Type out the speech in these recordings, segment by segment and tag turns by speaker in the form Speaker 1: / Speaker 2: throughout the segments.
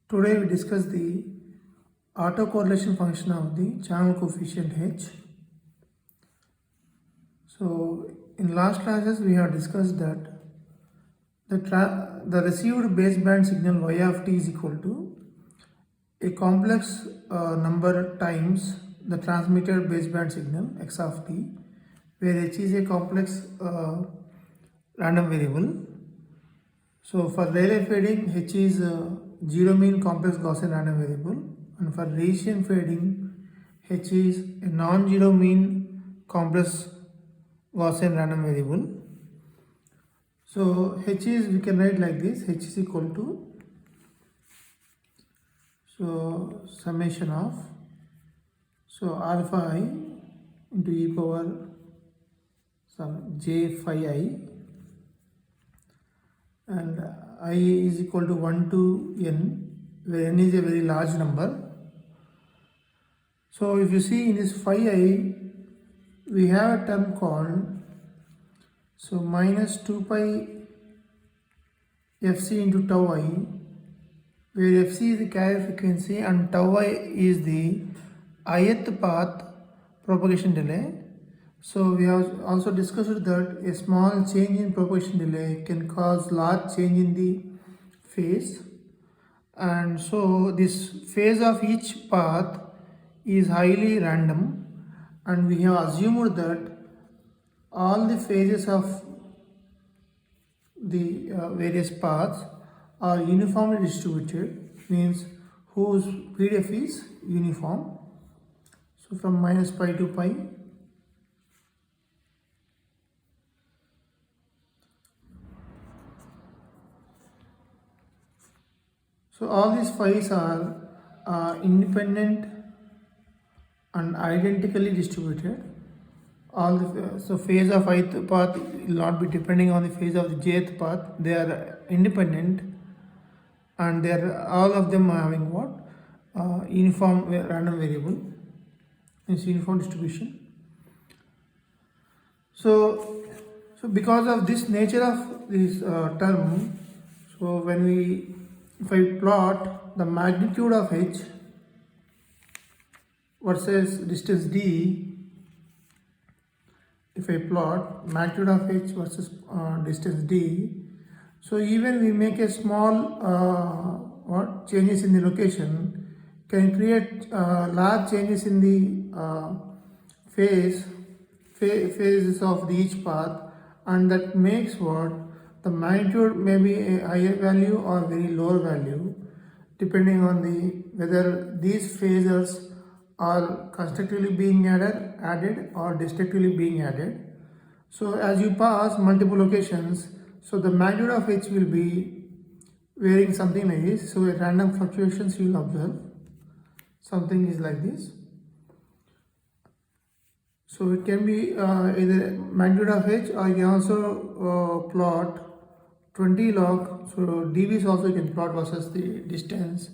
Speaker 1: Today we discuss the autocorrelation function of the channel coefficient H. So in last classes we have discussed that the received baseband signal y of t is equal to a complex number times the transmitted baseband signal x of t, where h is a complex random variable. So for Rayleigh fading, h is zero mean complex Gaussian random variable, and for Bayesian fading, h is a non-zero mean complex Gaussian random variable. So h is, we can write like this: h is equal to, so summation of, so alpha I into e power some j phi I, and I is equal to 1 to n, where n is a very large number. So if you see in this phi I, we have a term called, so minus 2 pi fc into tau I, where fc is the carrier frequency and tau I is the ith path propagation delay. So we have also discussed that a small change in propagation delay can cause large change in the phase, and so this phase of each path is highly random, and we have assumed that all the phases of the various paths are uniformly distributed, means whose PDF is uniform. So from minus pi to pi, so all these phi's are independent and identically distributed. All the so phase of ith path will not be depending on the phase of the jth path. They are independent, and they are all of them having what, uniform random variable, means uniform distribution. So because of this nature of this term, so if I plot the magnitude of h versus distance d, if I plot magnitude of h versus distance d, so even we make a small changes in the location can create large changes in the phases of each path, and that makes what, the magnitude may be a higher value or very lower value depending on whether these phases are constructively being added or destructively being added. So as you pass multiple locations, so the magnitude of h will be varying something like this. So at random fluctuations you will observe something is like this. So it can be either magnitude of h, or you can also plot 20 log, so dBs also you can plot versus the distance.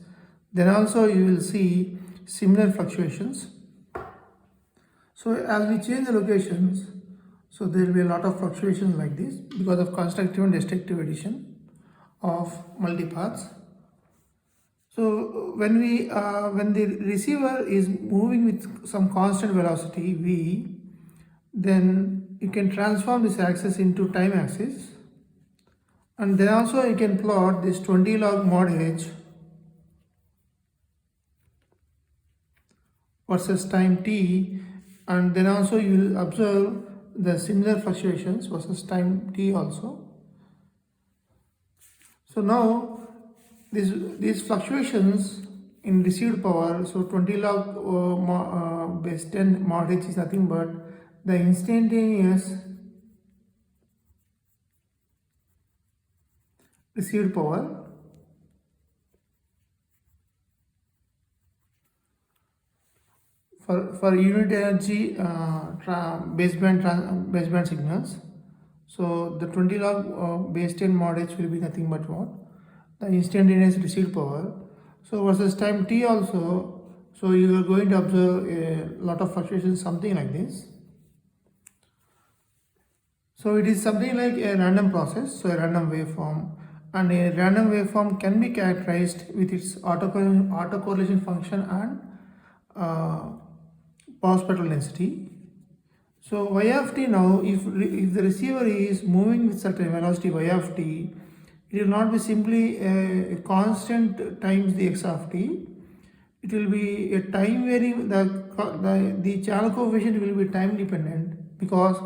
Speaker 1: Then also you will see similar fluctuations. So as we change the locations, so there will be a lot of fluctuations like this because of constructive and destructive addition of multipaths. So when the receiver is moving with some constant velocity v, then you can transform this axis into time axis, and then also you can plot this 20 log mod h versus time t, and then also you will observe the similar fluctuations versus time t also. So now these fluctuations in received power, so 20 log base 10 mod h is nothing but the instantaneous received power for unit energy baseband signals. So the 20 log base 10 mod h will be nothing but what, the instantaneous received power. So versus time t also, so you are going to observe a lot of fluctuations, something like this. So it is something like a random process, so a random waveform, and a random waveform can be characterized with its autocorrelation function and power spectral density. So y of t now, if the receiver is moving with certain velocity y of t, it will not be simply a constant times the x of t. It will be a time varying, the channel coefficient will be time dependent, because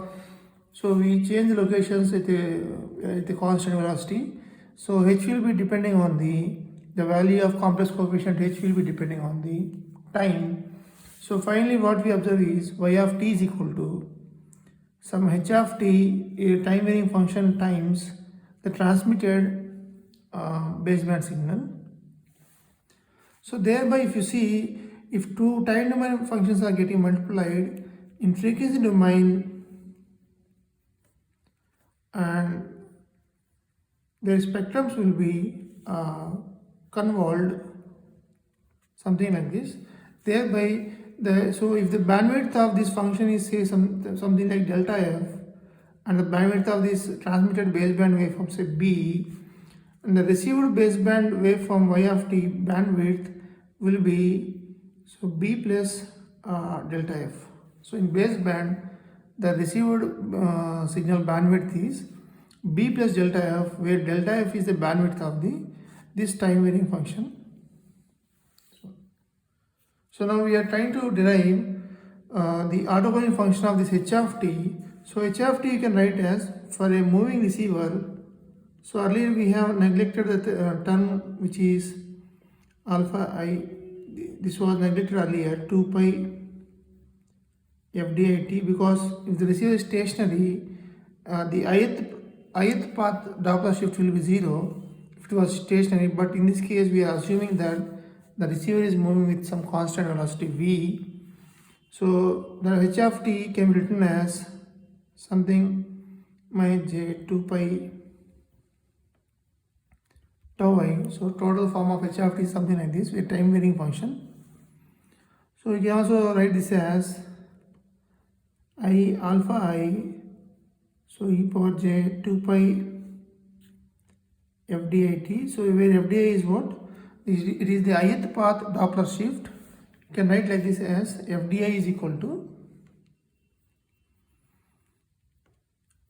Speaker 1: so we change the locations at a constant velocity. So h will be depending on the value of complex coefficient, h will be depending on the time. So finally what we observe is y of t is equal to some h of t, a time varying function, times the transmitted baseband signal. So thereby, if you see, if two time domain functions are getting multiplied in frequency domain and their spectrums will be convolved, something like this. Thereby, so if the bandwidth of this function is say something like delta f, and the bandwidth of this transmitted baseband waveform say b, and the received baseband waveform y of t bandwidth will be so b plus delta f. So in baseband, the received signal bandwidth is b plus delta f, where delta f is the bandwidth of this time varying function. So now we are trying to derive the autocorrelation function of this h of t. So h of t you can write as, for a moving receiver. So earlier we have neglected the term which is alpha I. This was neglected earlier, 2 pi fdit, because if the receiver is stationary, the ith path Doppler shift will be 0 if it was stationary. But in this case we are assuming that the receiver is moving with some constant velocity v. So the h of t can be written as something minus j 2 pi tau I. So total form of h of t is something like this, a time varying function. So we can also write this as I alpha I, so e power j 2 pi fdit. So where fdi is what? It is the ith path Doppler shift. You can write like this as fdi is equal to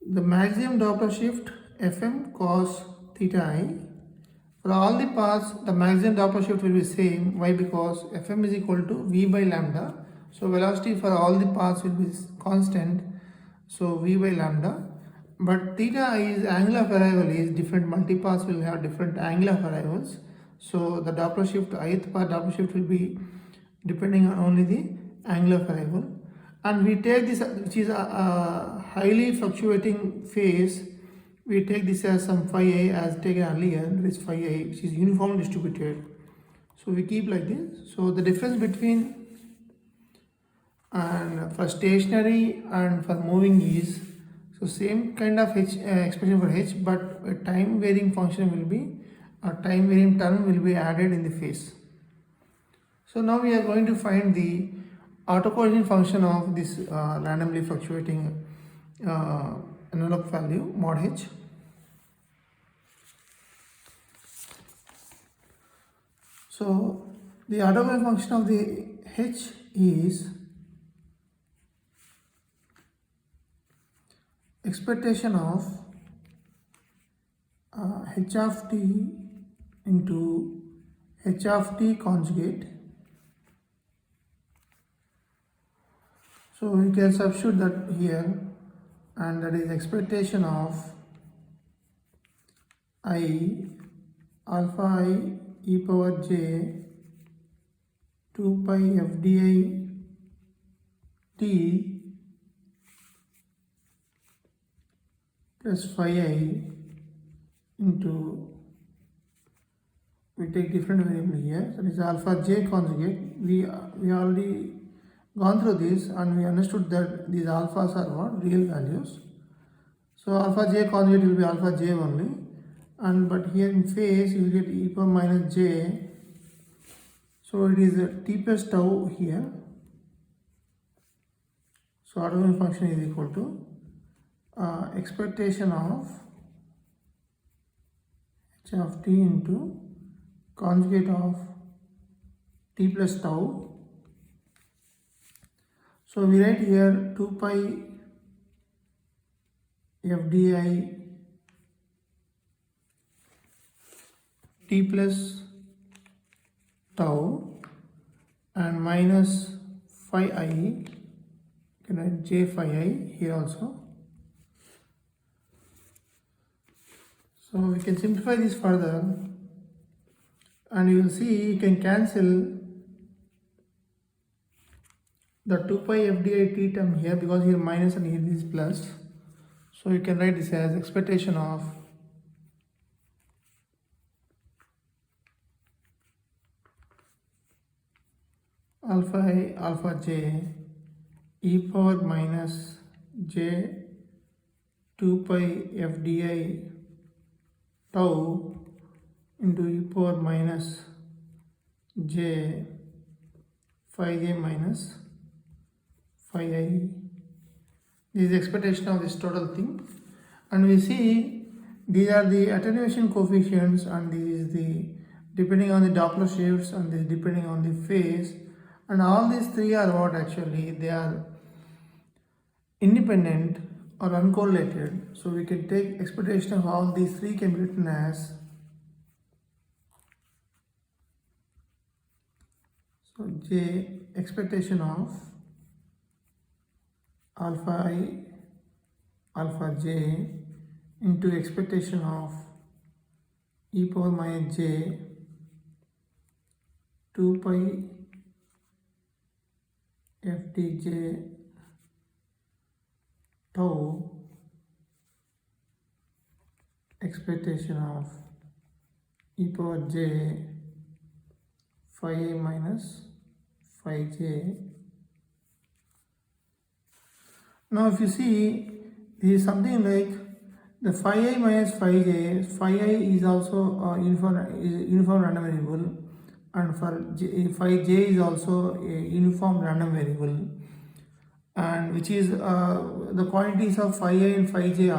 Speaker 1: the maximum Doppler shift fm cos theta I. For all the paths, the maximum Doppler shift will be same. Why? Because fm is equal to v by lambda. So velocity for all the paths will be constant. So v by lambda. But theta I is angle of arrival is different. Multipaths will have different angle of arrivals. So the Doppler shift, ith path Doppler shift will be depending on only the angle of arrival. And we take this, which is a highly fluctuating phase, we take this as some phi I as taken earlier. There is phi I which is uniformly distributed. So we keep like this. So the difference between and for stationary and for moving is, so same kind of h expression for h, but a time varying function will be, a time varying term will be added in the phase. So now we are going to find the autocorrelation function of this randomly fluctuating envelope value mod h. So the autocorrelation function of the h is expectation of h of t into h of t conjugate. So we can substitute that here, and that is expectation of I alpha I e power j 2 pi fdi t plus phi I into, we take different variable here, that is alpha j conjugate. We already gone through this and we understood that these alphas are what? Real values. So alpha j conjugate will be alpha j only, and but here in phase you will get e power minus j. So it is a t plus tau here. So autocorrelation function is equal to expectation of h of t into conjugate of t plus tau. So we write here 2 pi fdi t plus tau and minus phi I, you can write j phi I here also. So we can simplify this further and you will see you can cancel the 2 pi fdi t term here because here minus and here is plus. So you can write this as expectation of alpha I alpha j e power minus j 2 pi fdi tau into e power minus j phi j minus phi I. This is the expectation of this total thing, and we see these are the attenuation coefficients and this is the depending on the Doppler shifts and this depending on the phase, and all these three are what actually they are independent or uncorrelated. So we can take expectation of all these three can be written as j expectation of alpha I alpha j into expectation of e power minus j 2 pi ftj tau expectation of e power j phi I minus phi j. Now if you see, this is something like the phi I minus phi j. Phi I is also uniform random variable, and for phi j is also a uniform random variable, and which is the quantities of phi I and phi j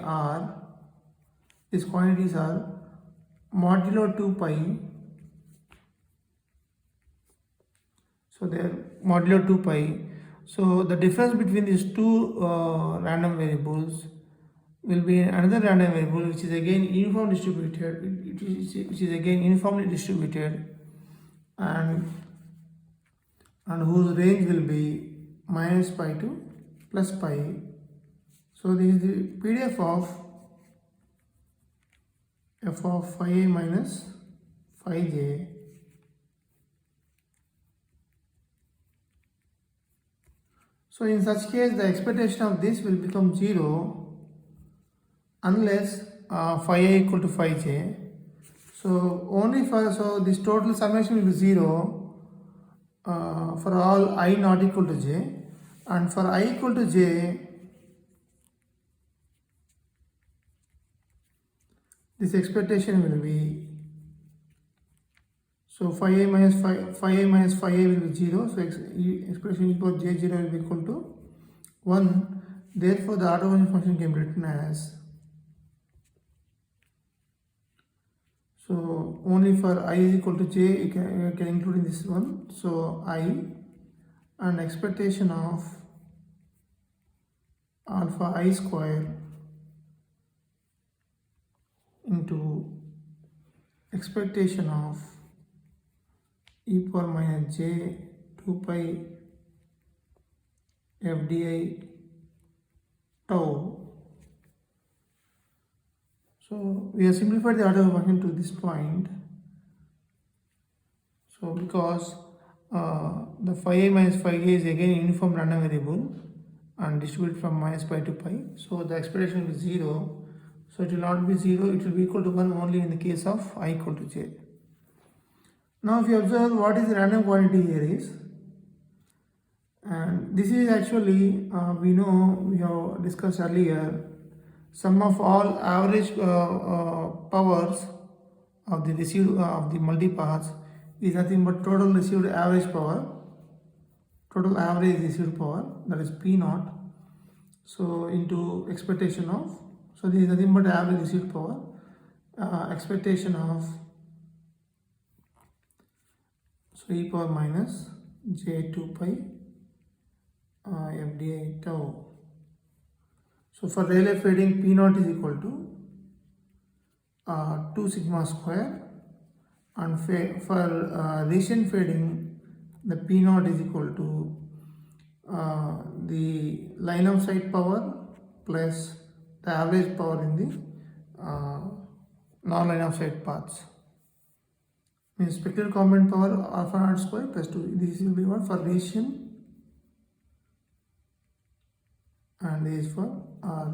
Speaker 1: are these quantities are modulo 2 pi. So they are modulo 2 pi. So the difference between these two random variables will be another random variable which is again uniformly distributed, and whose range will be minus pi to plus pi. So this is the PDF of f of phi I minus phi j. So in such case the expectation of this will become 0 unless phi I equal to phi j. So only so this total summation will be 0 for all I not equal to j, and for I equal to j this expectation will be, so phi I minus phi I will be 0, so expression e power j0 will be equal to 1. Therefore the orthogonal function can be written as, so only for I is equal to j you can include in this one, so I and expectation of alpha I square into expectation of e power minus j 2 pi fdi tau. So we have simplified the order function to this point. So because the phi I minus phi j is again uniform random variable and distributed from minus pi to pi, so the expectation will be 0. So it will not be 0, it will be equal to 1 only in the case of I equal to j. Now if you observe what is the random quantity here is, and this is actually we know we have discussed earlier, sum of all average powers of the received of the multipaths is nothing but total received average power, total average received power, that is P naught, so into expectation of, So this is nothing but average received power, expectation of e power minus j2 pi fdi tau. So for Rayleigh fading, P naught is equal to 2 sigma square, and for Rayleigh fading, the P naught is equal to the line of sight power plus the average power in the non-line of sight paths. Means spectral component power alpha naught square plus 2. This will be what for Rayleigh, and this is for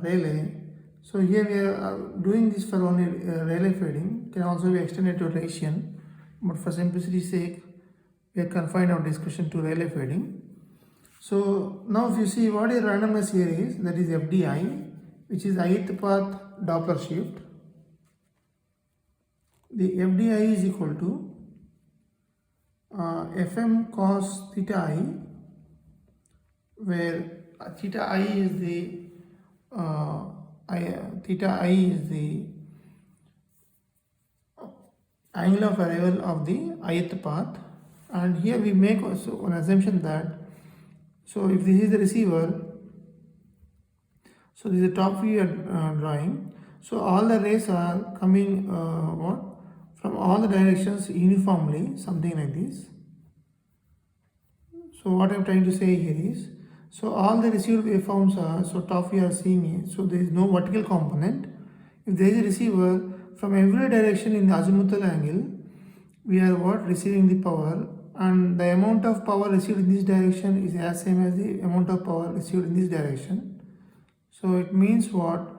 Speaker 1: Rayleigh. So here we are doing this for only Rayleigh fading. Can also be extended to Rayleigh, but for simplicity's sake, we are confined our discussion to Rayleigh fading. So now if you see what is randomness here is, that is FDI, which is ith path Doppler shift. The FDI is equal to Fm cos theta I, where theta I is the angle of arrival of the ith path, and here we make also an assumption that, so if this is the receiver, so this is the top view drawing, so all the rays are coming from all the directions uniformly, something like this. So what I am trying to say here is, so all the received waveforms are, so top view are seeing it, so there is no vertical component. If there is a receiver, from every direction in the azimuthal angle, we are receiving the power, and the amount of power received in this direction is as same as the amount of power received in this direction. So it means what?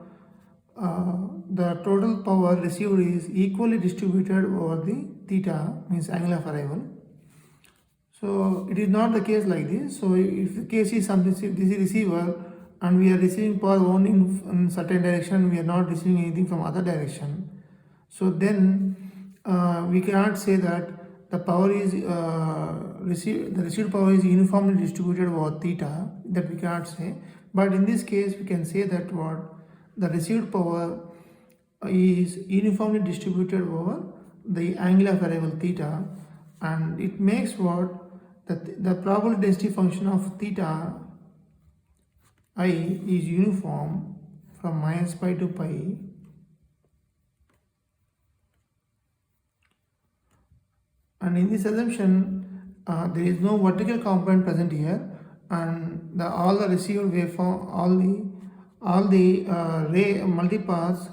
Speaker 1: The total power received is equally distributed over the theta, means angle of arrival. So it is not the case like this. So if the case is something, if this is receiver and we are receiving power only in certain direction, we are not receiving anything from other direction. So then we cannot say that the power is the received power is uniformly distributed over theta. That we cannot say. But in this case, we can say that the received power is uniformly distributed over the angle of arrival theta, and it makes the probability density function of theta I is uniform from minus pi to pi and in this assumption there is no vertical component present here, and all the received waveform, all the ray multipaths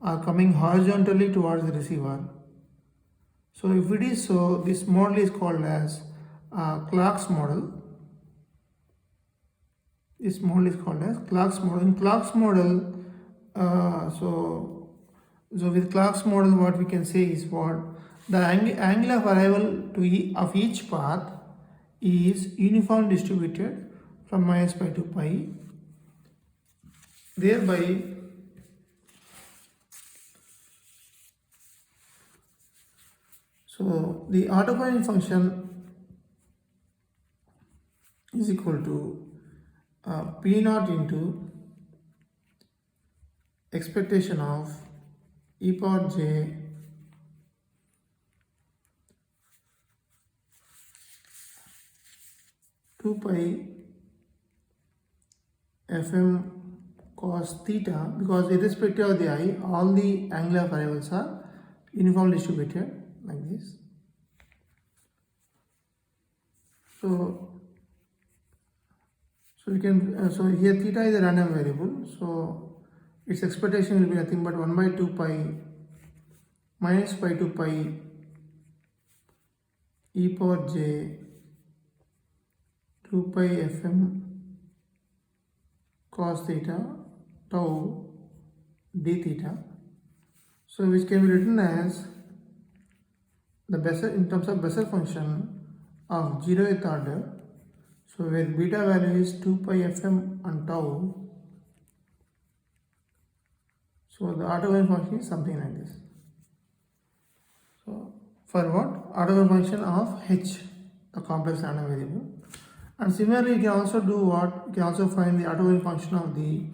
Speaker 1: are coming horizontally towards the receiver. So if it is so, this model is called as Clark's model. This model is called as Clark's model. In Clark's model, so with Clark's model, what we can say is the angle of arrival of each path is uniformly distributed from minus pi to pi. Thereby, so the orthogonal function is equal to P naught into expectation of e power j two pi Fm cos theta, because irrespective of the I, all the angular variables are uniformly distributed like this. So we can, so here theta is a random variable, so its expectation will be nothing but 1 by 2 pi minus pi to pi e power j 2 pi Fm cos theta tau d theta, so which can be written as the Bessel, in terms of Bessel function of 0th order, so where beta value is 2 pi Fm and tau, so the orthogonal function is something like this. So for what? Orthogonal function of h, the complex random variable. And similarly, you can also do what? You can also find the orthogonal function of the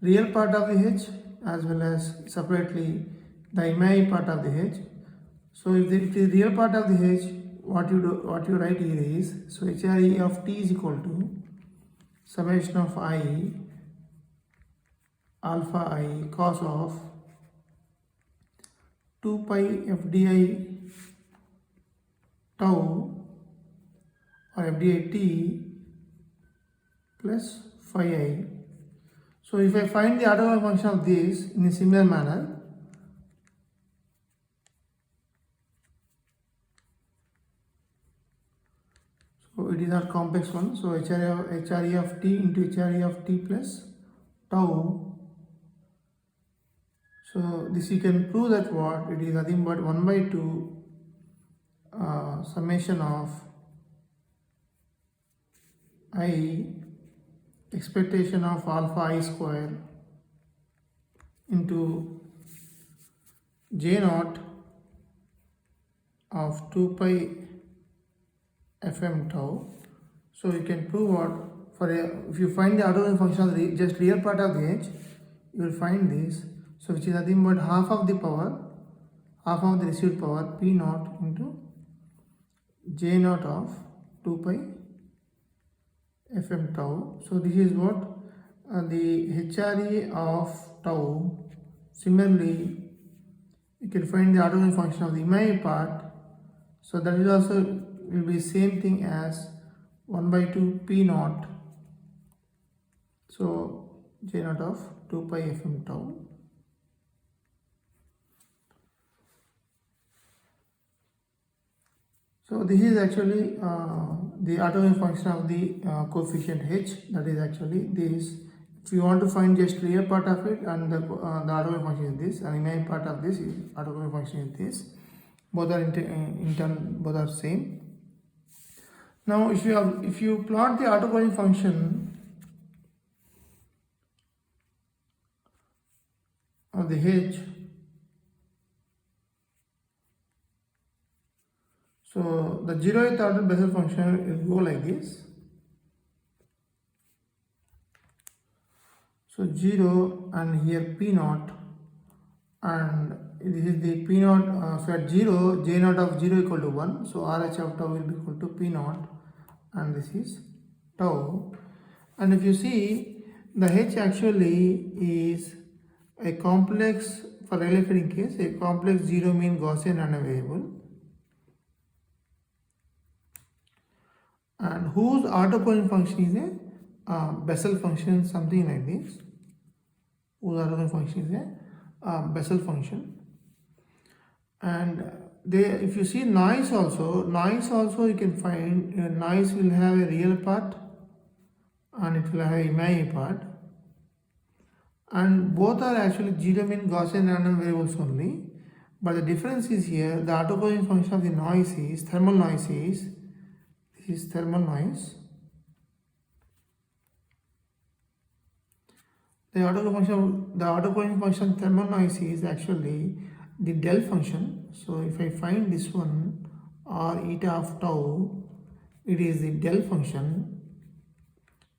Speaker 1: real part of the h as well as separately the imaginary part of the h. So if the real part of the h, what you write here is, so HRE of t is equal to summation of I alpha I cos of 2 pi fdi tau or fdi t plus phi I. So if I find the orthogonal function of this in a similar manner, so it is not complex one, so HRE of t into HRE of t plus tau. So this you can prove that what it is nothing but 1 by 2 summation of I expectation of alpha I square into J naught of 2 pi fm tau. So you can prove what if you find the orthogonal function of the just real part of the h, you will find this. So which is nothing but half of the received power p naught into j naught of 2 pi fm tau. So this is what the HRE of tau. Similarly, you can find the orthogonal function of the imaginary part. So that is also will be same thing as 1 by 2 p naught. So j naught of 2 pi fm tau. So this is actually the orthogonal function of the coefficient h, that is actually this. If you want to find just real part of it, and the orthogonal function is this, and imaginary part of this is orthogonal function is this. Both are both are same. Now if you plot the orthogonal function of the h, so the zeroth order Bessel function will go like this. So 0 and here p naught, and this is the p naught. So at 0, j naught of 0 equal to 1. So RH of tau will be equal to p naught, and this is tau. And if you see, the h actually is a complex, for Rayleigh fitting case, a complex zero mean Gaussian random variable, and whose orthogonal function is a Bessel function, something like this. Whose orthogonal function is a Bessel function. And if you see noise also you can find noise will have a real part and it will have an imaginary part, and both are actually zero mean Gaussian random variables only. But the difference is here, the orthogonal function of the noise is thermal noise is, this is thermal noise. The orthogonal function of thermal noise is actually the del function. So if I find this one, or eta of tau, it is the del function.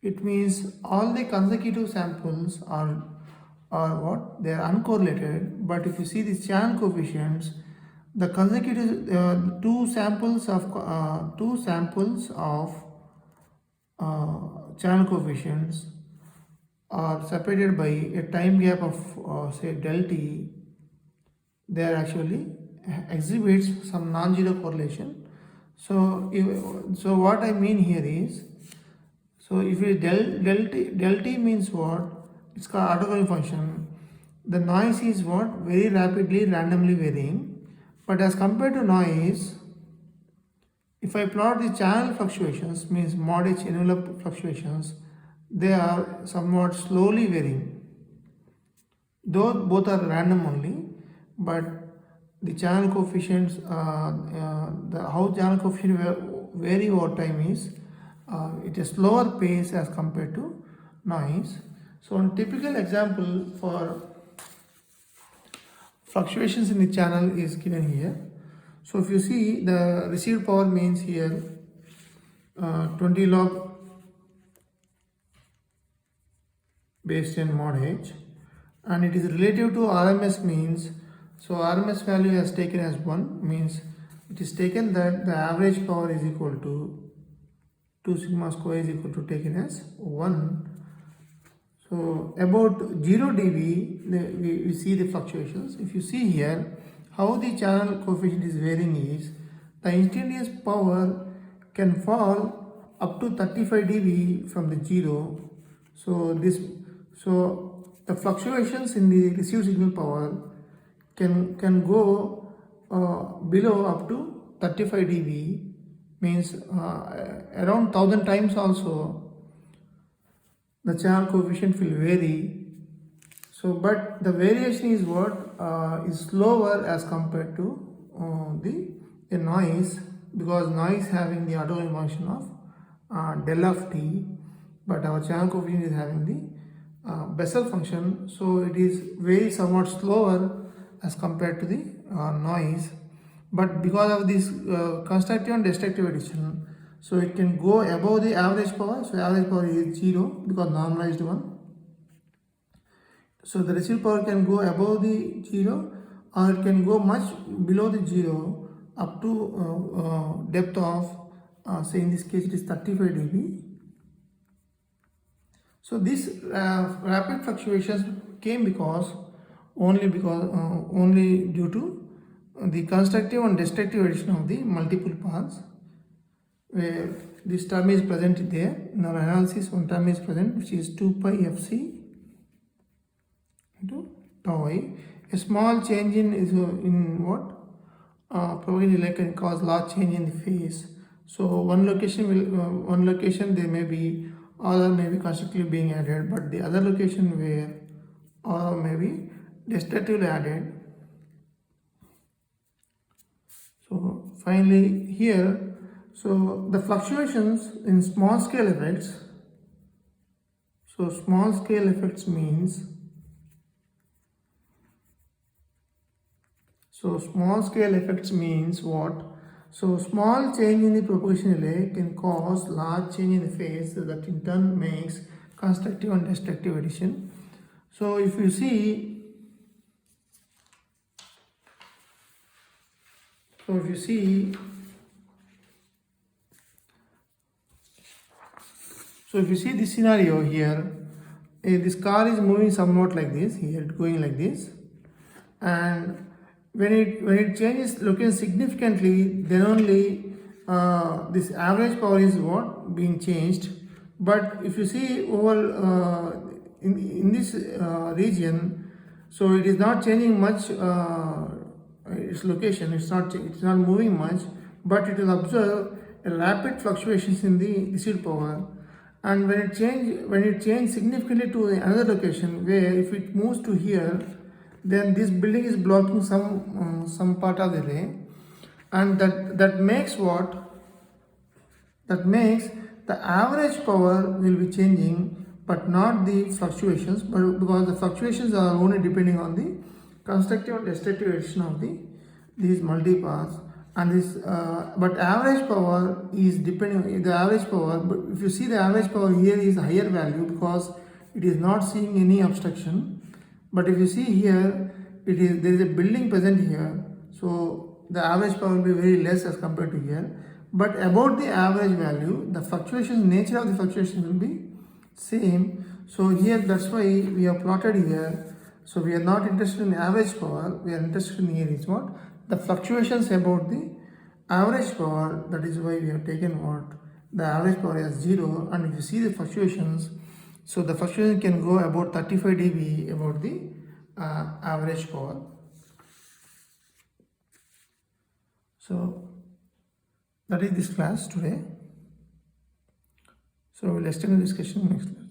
Speaker 1: It means all the consecutive samples are what? They are uncorrelated. But if you see the channel coefficients, the consecutive two samples of channel coefficients are separated by a time gap of say del t. They are actually exhibits some non-zero correlation. So what I mean here is, so if it del t means what? It's called orthogonal function. The noise is what? Very rapidly randomly varying. But as compared to noise, if I plot the channel fluctuations, means mod h envelope fluctuations, they are somewhat slowly varying. Though both are random only, but the channel coefficients, how channel coefficients vary over time is it is slower pace as compared to noise. So one typical example for fluctuations in the channel is given here. So if you see, the received power means here 20 log base 10 mod h, and it is relative to RMS means, so RMS value has taken as 1 means it is taken that the average power is equal to 2 sigma square is equal to taken as 1. So about 0 dB we see the fluctuations. If you see here how the channel coefficient is varying is the instantaneous power can fall up to 35 dB from the 0. So the fluctuations in the received signal power can go below up to 35 dB means around 1000 times also the channel coefficient will vary. So but the variation is what is slower as compared to the noise, because noise having the autonomic function of del of t, but our channel coefficient is having the Bessel function, so it is very somewhat slower as compared to the noise. But because of this constructive and destructive addition, so it can go above the average power. So average power is 0 because normalized one. So the received power can go above the 0 or it can go much below the 0 up to depth of say in this case it is 35 dB. So these rapid fluctuations came only due to the constructive and destructive addition of the multiple paths, where this term is present there. In our analysis, one term is present which is 2 pi fc into tau I. A small change in what propagation delay can cause large change in the phase. So one location there may be or may be constructively being added, but the other location where or may be destructively added. So finally here, so the fluctuations in small scale effects. So small scale effects means, what? So small change in the propagation delay can cause large change in the phase that in turn makes constructive and destructive addition. So if you see, this scenario here, this car is moving somewhat like this, here going like this, and when it changes location significantly, then only this average power is what being changed. But if you see over in this region, so it is not changing much its location. It's not moving much, but it will observe a rapid fluctuations in the received power. And when it change significantly to another location, where if it moves to here, then this building is blocking some part of the ray, and that makes the average power will be changing, but not the fluctuations, but because the fluctuations are only depending on the constructive and destructive addition of these multipaths, and this but average power is depending on the average power. But if you see the average power here is higher value because it is not seeing any obstruction. But if you see here, there is a building present here, so the average power will be very less as compared to here. But about the average value, the nature of the fluctuation will be same. So here, that's why we have plotted here. So we are not interested in average power, we are interested in here is what? The fluctuations about the average power. That is why we have taken what? The average power as 0, and if you see the fluctuations, so the fluctuation can go about 35 dB about the average power. So that is this class today. So we'll extend the discussion next class.